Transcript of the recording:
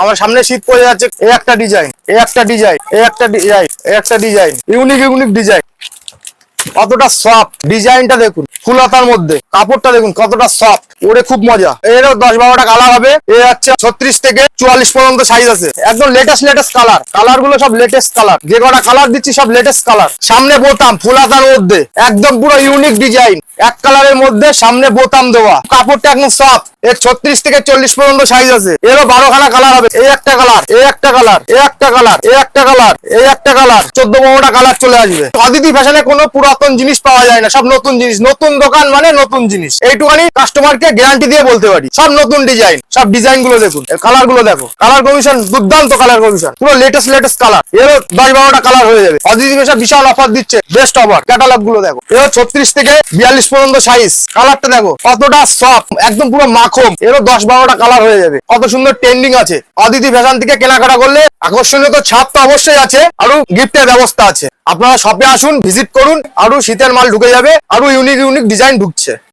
আমার সামনে শীত পড়ে যাচ্ছে, এই একটা ডিজাইন, এই একটা ডিজাইন, এই একটা ডিজাইন, এই একটা ডিজাইন, ইউনিক ইউনিক ডিজাইন। কতটা সফট ডিজাইনটা দেখুন, ফুলতার মধ্যে কাপড়টা দেখুন কতটা সফট, ওরে খুব মজা। এরও 10-12টা কালার হবে, এ হচ্ছে 36 থেকে 44 পর্যন্ত সাইজ আছে। একদম লেটেস্ট লেটেস্ট কালার, কালার গুলো সব লেটেস্ট কালার, যে কটা কালার দিচ্ছি সব লেটেস্ট কালার। সামনে বোতাম ফুলতার মধ্যে, একদম পুরো ইউনিক ডিজাইন, এক কালারের মধ্যে সামনে বোতাম দেওয়া, কাপড়টা একদম সফট। এর 36 থেকে 40 পর্যন্ত সাইজ আছে, এরও 12খানা কালার হবে। এই একটা কালার, এই একটা কালার, এই একটা কালার, এই একটা কালার, এই একটা কালার, 14-15টা কালার চলে আসবে। অদিতি ফ্যাশনে কোনো পুরাতন জিনিস পাওয়া যায় না, সব নতুন জিনিস। নতুন দোকান মানে নতুন জিনিস, এইটুখানি কাস্টমারকে গ্যারান্টি দিয়ে বলতে পারি। সব নতুন ডিজাইন, সব ডিজাইন গুলো দেখুন, কালার গুলো দেখো, কালার কমিশন দুর্দান্ত, কালার কমিশন পুরো লেটেস্ট লেটেস্ট কালার। এরও 10-12টা কালার হয়ে যাবে। অদিতি ফ্যাশন বিশাল অফার দিচ্ছে, বেস্ট অফার। ক্যাটালগ গুলো দেখো, এরও 36 থেকে 42 পর্যন্ত সাইজ। কালারটা দেখো কতটা সফট, একদম পুরো মাখন। এরও 10-12টা কালার হয়ে যাবে। কত সুন্দর ট্রেন্ডিং আছে। অদিতি ফ্যাশন থেকে কেনাকাটা করলে আকর্ষণীয় তো ছাপ তো অবশ্যই আছে, আরো গিফটের ব্যবস্থা আছে। আপনারা শপে আসুন, ভিজিট করুন, আরো শীতের মাল ঢুকে যাবে, আরো ইউনিক ইউনিক ডিজাইন ঢুকছে।